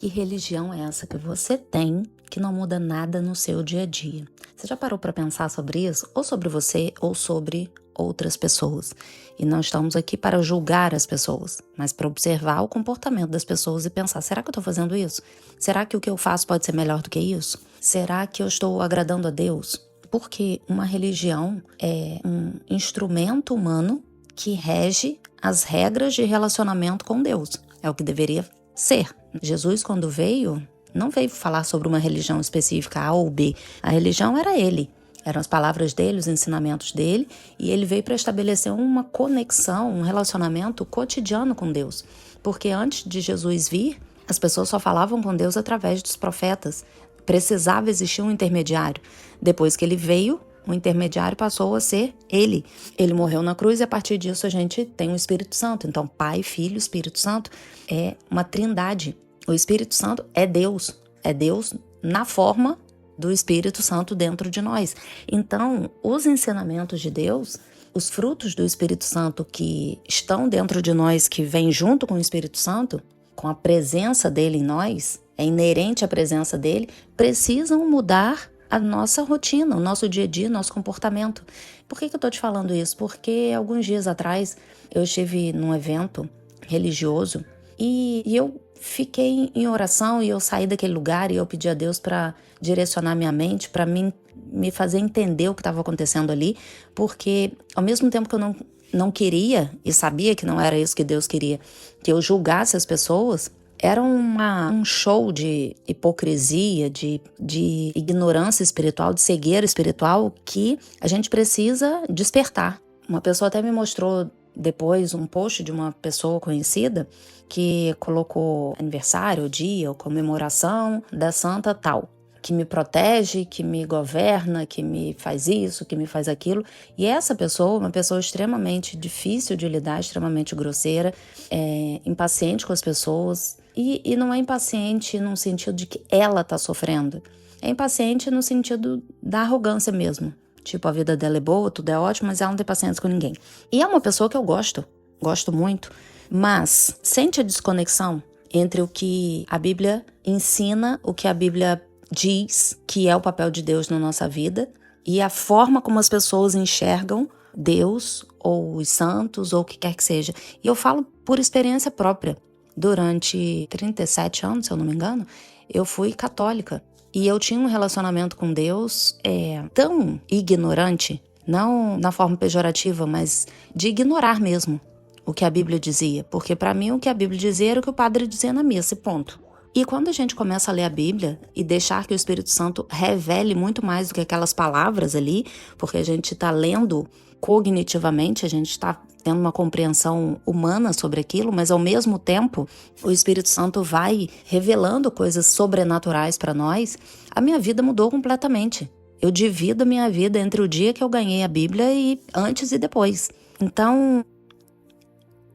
Que religião é essa que você tem que não muda nada no seu dia a dia? Você já parou para pensar sobre isso? Ou sobre você, ou sobre outras pessoas? E não estamos aqui para julgar as pessoas, mas para observar o comportamento das pessoas e pensar: será que eu estou fazendo isso? Será que o que eu faço pode ser melhor do que isso? Será que eu estou agradando a Deus? Porque uma religião é um instrumento humano que rege as regras de relacionamento com Deus. É o que deveria ser. Jesus, quando veio, não veio falar sobre uma religião específica, A ou B. A religião era ele. Eram as palavras dele, os ensinamentos dele, e ele veio para estabelecer uma conexão, um relacionamento cotidiano com Deus. Porque antes de Jesus vir, as pessoas só falavam com Deus através dos profetas. Precisava existir um intermediário. Depois que ele veio, o intermediário passou a ser ele. Ele morreu na cruz e a partir disso a gente tem o Espírito Santo. Então, Pai, Filho, Espírito Santo é uma trindade. O Espírito Santo é Deus na forma do Espírito Santo dentro de nós. Então, os ensinamentos de Deus, os frutos do Espírito Santo que estão dentro de nós, que vêm junto com o Espírito Santo, com a presença dele em nós, é inerente à presença dele, precisam mudar a nossa rotina, o nosso dia a dia, nosso comportamento. Por que eu estou te falando isso? Porque alguns dias atrás eu estive num evento religioso e eu fiquei em oração e eu saí daquele lugar e eu pedi a Deus para direcionar minha mente, para me fazer entender o que estava acontecendo ali, porque ao mesmo tempo que eu não queria e sabia que não era isso que Deus queria, que eu julgasse as pessoas, era um show de hipocrisia, de ignorância espiritual, de cegueira espiritual que a gente precisa despertar. Uma pessoa até me mostrou depois um post de uma pessoa conhecida que colocou aniversário, dia ou comemoração da santa tal, que me protege, que me governa, que me faz isso, que me faz aquilo. E essa pessoa, uma pessoa extremamente difícil de lidar, extremamente grosseira, impaciente com as pessoas. E não é impaciente no sentido de que ela está sofrendo. É impaciente no sentido da arrogância mesmo. Tipo, a vida dela é boa, tudo é ótimo, mas ela não tem paciência com ninguém. E é uma pessoa que eu gosto muito. Mas sente a desconexão entre o que a Bíblia ensina, o que a Bíblia diz que é o papel de Deus na nossa vida e a forma como as pessoas enxergam Deus ou os santos ou o que quer que seja. E eu falo por experiência própria. Durante 37 anos, se eu não me engano, eu fui católica. E eu tinha um relacionamento com Deus tão ignorante, não na forma pejorativa, mas de ignorar mesmo o que a Bíblia dizia. Porque para mim o que a Bíblia dizia era o que o padre dizia na missa, ponto. E quando a gente começa a ler a Bíblia e deixar que o Espírito Santo revele muito mais do que aquelas palavras ali, porque a gente está lendo cognitivamente, a gente está tendo uma compreensão humana sobre aquilo, mas ao mesmo tempo o Espírito Santo vai revelando coisas sobrenaturais para nós, a minha vida mudou completamente. Eu divido a minha vida entre o dia que eu ganhei a Bíblia e antes e depois. Então,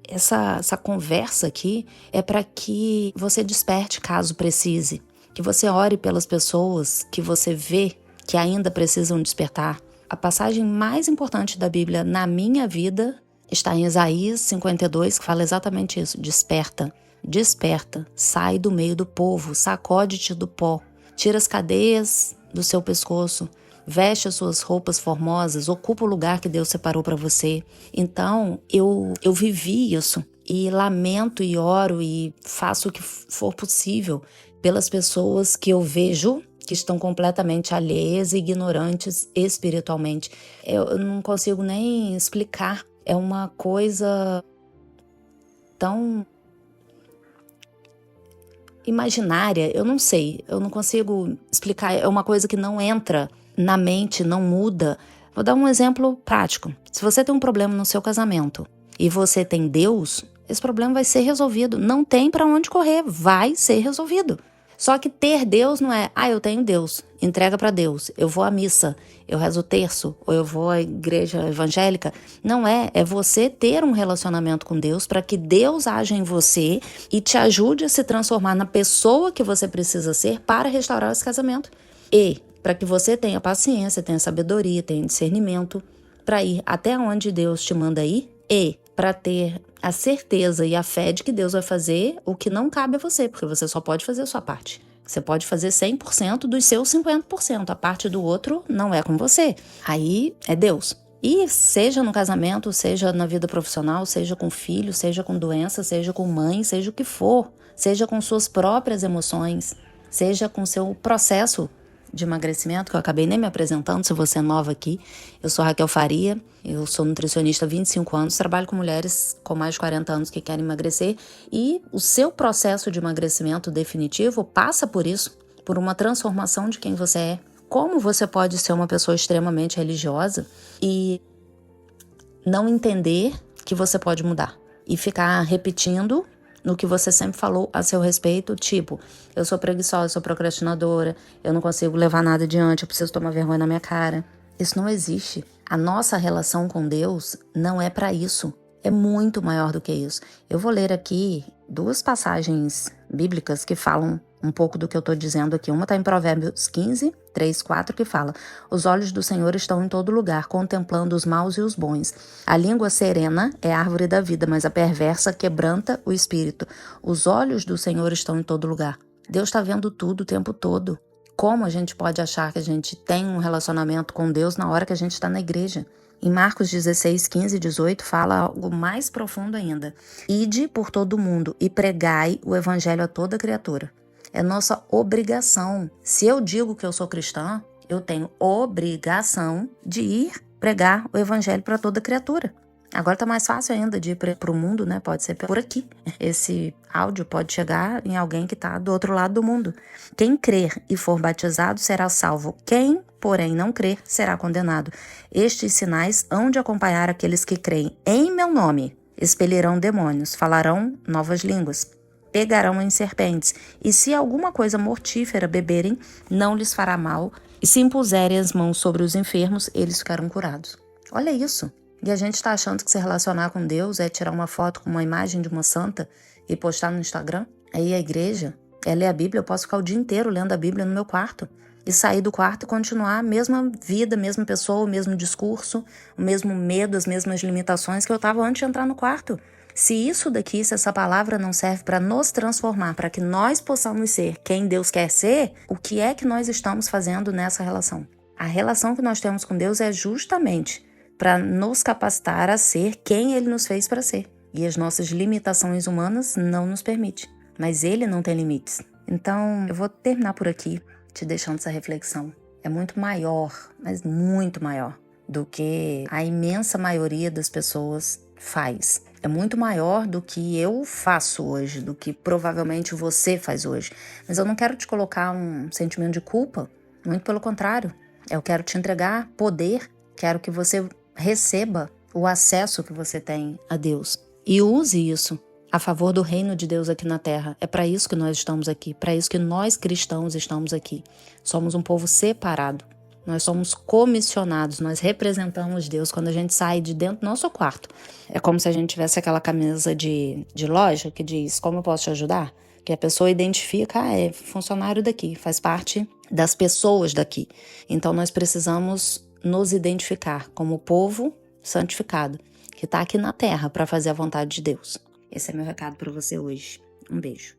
essa conversa aqui é para que você desperte caso precise, que você ore pelas pessoas que você vê que ainda precisam despertar. A passagem mais importante da Bíblia na minha vida está em Isaías 52, que fala exatamente isso: desperta, desperta, sai do meio do povo, sacode-te do pó, tira as cadeias do seu pescoço, veste as suas roupas formosas, ocupa o lugar que Deus separou para você. Então, eu vivi isso e lamento e oro e faço o que for possível pelas pessoas que eu vejo que estão completamente alheias e ignorantes espiritualmente. Eu não consigo nem explicar. É uma coisa tão imaginária, eu não sei, eu não consigo explicar, é uma coisa que não entra na mente, não muda. Vou dar um exemplo prático. Se você tem um problema no seu casamento e você tem Deus, esse problema vai ser resolvido. Não tem para onde correr, vai ser resolvido. Só que ter Deus não é, eu tenho Deus, entrega para Deus, eu vou à missa, eu rezo o terço, ou eu vou à igreja evangélica. Não é você ter um relacionamento com Deus para que Deus haja em você e te ajude a se transformar na pessoa que você precisa ser para restaurar esse casamento. E para que você tenha paciência, tenha sabedoria, tenha discernimento para ir até onde Deus te manda ir e para ter a certeza e a fé de que Deus vai fazer o que não cabe a você, porque você só pode fazer a sua parte. Você pode fazer 100% dos seus 50%, a parte do outro não é com você. Aí é Deus. E seja no casamento, seja na vida profissional, seja com filho, seja com doença, seja com mãe, seja o que for, seja com suas próprias emoções, seja com seu processo de emagrecimento, que eu acabei nem me apresentando, se você é nova aqui. Eu sou Raquel Faria, eu sou nutricionista há 25 anos, trabalho com mulheres com mais de 40 anos que querem emagrecer, e o seu processo de emagrecimento definitivo passa por isso, por uma transformação de quem você é. Como você pode ser uma pessoa extremamente religiosa e não entender que você pode mudar e ficar repetindo no que você sempre falou a seu respeito, tipo, eu sou preguiçosa, eu sou procrastinadora, eu não consigo levar nada adiante, eu preciso tomar vergonha na minha cara. Isso não existe. A nossa relação com Deus não é para isso. É muito maior do que isso. Eu vou ler aqui 2 passagens bíblicas que falam um pouco do que eu estou dizendo aqui. Uma está em Provérbios 15, 3, 4, que fala: os olhos do Senhor estão em todo lugar, contemplando os maus e os bons. A língua serena é a árvore da vida, mas a perversa quebranta o espírito. Os olhos do Senhor estão em todo lugar. Deus está vendo tudo o tempo todo. Como a gente pode achar que a gente tem um relacionamento com Deus na hora que a gente está na igreja? Em Marcos 16, 15 e 18 fala algo mais profundo ainda. Ide por todo o mundo e pregai o evangelho a toda criatura. É nossa obrigação. Se eu digo que eu sou cristã, eu tenho obrigação de ir pregar o evangelho para toda criatura. Agora tá mais fácil ainda de ir para o mundo, né? Pode ser por aqui. Esse áudio pode chegar em alguém que está do outro lado do mundo. Quem crer e for batizado será salvo. Quem, porém, não crer será condenado. Estes sinais hão de acompanhar aqueles que creem em meu nome. Expelirão demônios, falarão novas línguas, pegarão em serpentes, e se alguma coisa mortífera beberem, não lhes fará mal, e se impuserem as mãos sobre os enfermos, eles ficarão curados. Olha isso. E a gente está achando que se relacionar com Deus é tirar uma foto com uma imagem de uma santa e postar no Instagram? Aí a igreja, ler a Bíblia, eu posso ficar o dia inteiro lendo a Bíblia no meu quarto e sair do quarto e continuar a mesma vida, a mesma pessoa, o mesmo discurso, o mesmo medo, as mesmas limitações que eu estava antes de entrar no quarto. Se isso daqui, se essa palavra não serve para nos transformar, para que nós possamos ser quem Deus quer ser, o que é que nós estamos fazendo nessa relação? A relação que nós temos com Deus é justamente para nos capacitar a ser quem Ele nos fez para ser. E as nossas limitações humanas não nos permitem, mas Ele não tem limites. Então, eu vou terminar por aqui, te deixando essa reflexão. É muito maior, mas muito maior, do que a imensa maioria das pessoas faz. É muito maior do que eu faço hoje, do que provavelmente você faz hoje. Mas eu não quero te colocar um sentimento de culpa, muito pelo contrário. Eu quero te entregar poder, quero que você receba o acesso que você tem a Deus e use isso a favor do reino de Deus aqui na terra. É para isso que nós estamos aqui, para isso que nós cristãos estamos aqui. Somos um povo separado, nós somos comissionados, nós representamos Deus quando a gente sai de dentro do nosso quarto. É como se a gente tivesse aquela camisa de loja que diz: como eu posso te ajudar? Que a pessoa identifica, é funcionário daqui, faz parte das pessoas daqui. Então nós precisamos nos identificar como povo santificado, que está aqui na terra para fazer a vontade de Deus. Esse é meu recado para você hoje. Um beijo.